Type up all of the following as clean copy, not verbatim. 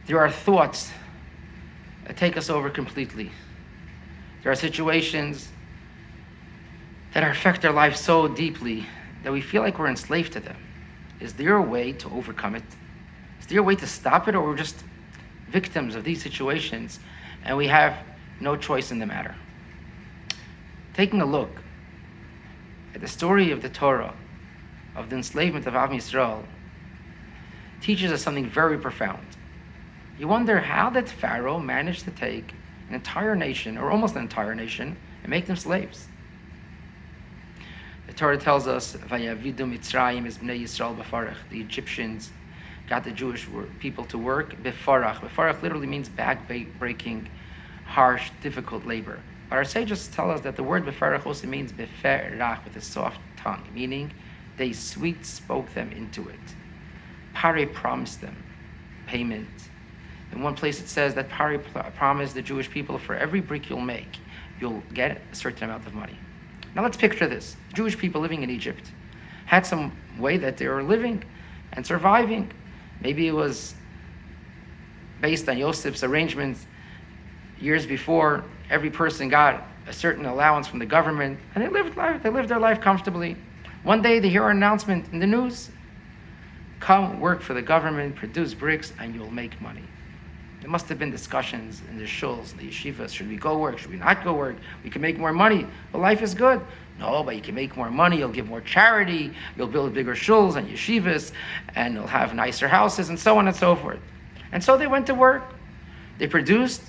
There are thoughts that take us over completely. There are situations that affect our lives so deeply that we feel like we're enslaved to them. Is there a way to overcome it? Is there a way to stop it, or we're just victims of these situations and we have no choice in the matter? Taking a look at the story of the Torah, of the enslavement of Am Yisrael, teaches us something very profound. You wonder, how did Pharaoh manage to take an entire nation, or almost an entire nation, and make them slaves? The Torah tells us, "Vayavidu Mitzrayim es bnei Yisrael b'farach." The Egyptians got the Jewish people to work b'farach. B'farach literally means back-breaking, harsh, difficult labor. But our sages tell us that the word b'farach also means b'ferach, with a soft tongue, meaning they sweet spoke them into it. Pharaoh promised them payment. In one place it says that Pharaoh promised the Jewish people, for every brick you'll make, you'll get a certain amount of money. Now let's picture this. Jewish people living in Egypt had some way that they were living and surviving. Maybe it was based on Yosef's arrangements years before. Every person got a certain allowance from the government, and they lived their life comfortably. One day they hear an announcement in the news: come work for the government, produce bricks, and you'll make money. There must have been discussions in the shuls, in the yeshivas. Should we go work? Should we not go work? We can make more money, but life is good. No, but you can make more money. You'll give more charity. You'll build bigger shuls and yeshivas, and you'll have nicer houses, and so on and so forth. And so they went to work. They produced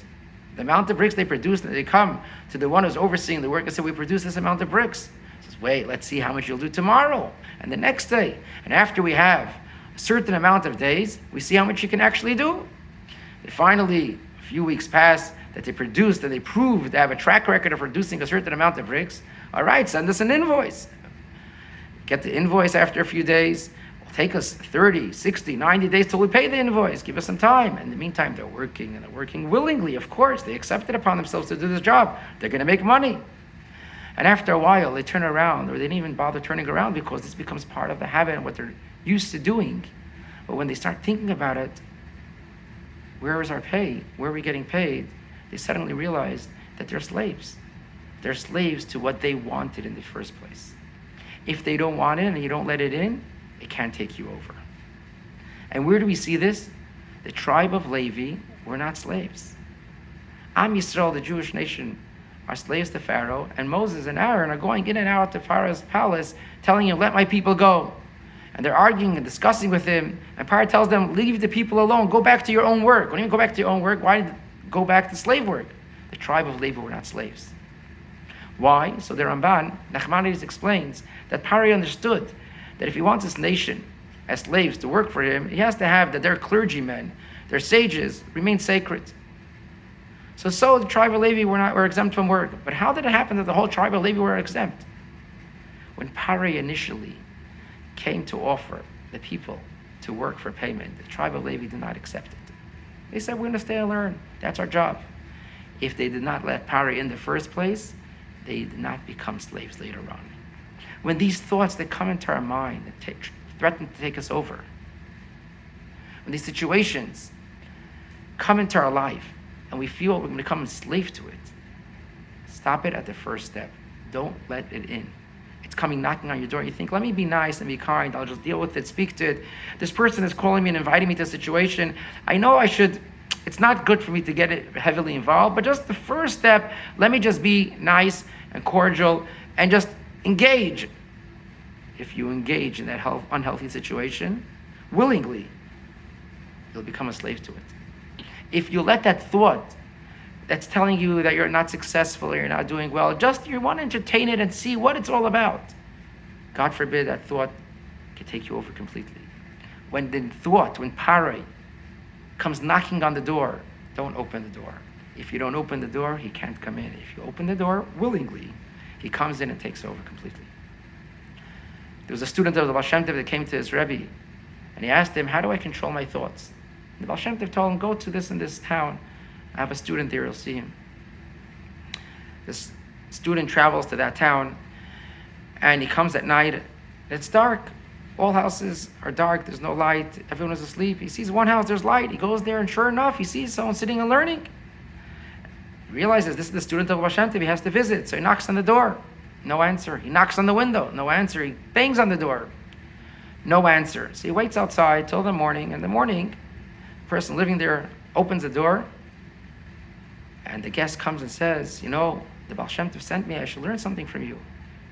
the amount of bricks they produced, and they come to the one who's overseeing the work and say, we produced this amount of bricks. He says, wait, let's see how much you'll do tomorrow and the next day. And after we have a certain amount of days, we see how much you can actually do. They finally, a few weeks pass, that they produced and they proved they have a track record of producing a certain amount of bricks. All right, send us an invoice. Get the invoice after a few days. It'll take us 30, 60, 90 days till we pay the invoice. Give us some time. In the meantime, they're working, and they're working willingly, of course. They accepted upon themselves to do this job. They're going to make money. And after a while, they turn around, or they didn't even bother turning around, because this becomes part of the habit and what they're used to doing. But when they start thinking about it, where is our pay? Where are we getting paid? They suddenly realize that they're slaves. They're slaves to what they wanted in the first place. If they don't want it and you don't let it in, it can't take you over. And where do we see this? The tribe of Levi were not slaves. Am Yisrael, the Jewish nation, are slaves to Pharaoh, and Moses and Aaron are going in and out to Pharaoh's palace, telling him, let my people go. And they're arguing and discussing with him, and Pharaoh tells them, leave the people alone, go back to your own work. Don't even go back to your own work. Why go back to slave work? The tribe of Levi were not slaves. Why? So the Ramban, Nachmanides, explains that Pharaoh understood that if he wants his nation as slaves to work for him, he has to have that their clergymen, their sages, remain sacred. So the tribe of Levi were exempt from work. But how did it happen that the whole tribe of Levi were exempt? When Pharaoh initially came to offer the people to work for payment, the tribe of Levi did not accept it. They said, we're going to stay and learn. That's our job. If they did not let Pharaoh in the first place, they did not become slaves later on. When these thoughts that come into our mind and threaten to take us over, when these situations come into our life and we feel we're going to become enslaved to it, stop it at the first step. Don't let it in. It's coming knocking on your door. You think, let me be nice and be kind. I'll just deal with it, speak to it. This person is calling me and inviting me to a situation. I know I should. It's not good for me to get it heavily involved, but just the first step, let me just be nice and cordial and just engage. If you engage in that unhealthy situation, willingly, you'll become a slave to it. If you let that thought that's telling you that you're not successful or you're not doing well, just you want to entertain it and see what it's all about, God forbid that thought can take you over completely. When Pharaoh comes knocking on the door, don't open the door. If you don't open the door, he can't come in. If you open the door willingly, he comes in and takes over completely. There was a student of the Baal Shem Tov that came to his Rebbe, and he asked him, how do I control my thoughts? And the Baal Shem Tov told him, go to this and this town. I have a student there, you'll see him. This student travels to that town, and he comes at night. It's dark. all houses are dark, there's no light, everyone is asleep. He sees one house, there's light. He goes there, and sure enough, he sees someone sitting and learning. He realizes this is the student of Baal Shem Tov, he has to visit. So he knocks on the door, no answer. He knocks on the window, no answer. He bangs on the door, no answer. So he waits outside till the morning. In the morning, the person living there opens the door, and the guest comes and says, the Baal Shem Tov sent me, I should learn something from you.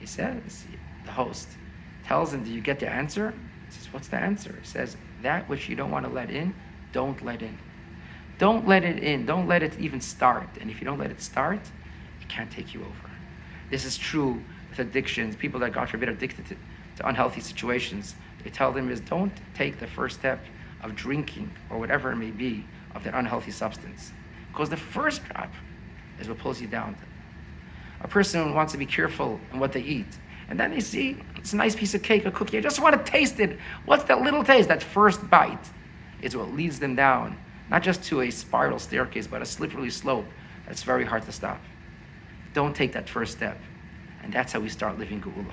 He says, the host tells him, do you get the answer? He says, what's the answer? He says, that which you don't want to let in, don't let in. Don't let it in. Don't let it even start. And if you don't let it start, it can't take you over. This is true with addictions. People that, God forbid, are addicted to unhealthy situations. They tell them is don't take the first step of drinking or whatever it may be of that unhealthy substance. Because the first drop is what pulls you down. A person wants to be careful in what they eat. And then they see it's a nice piece of cake, a cookie. I just want to taste it. What's that little taste? That first bite is what leads them down, not just to a spiral staircase, but a slippery slope that's very hard to stop. Don't take that first step. And that's how we start living Geula.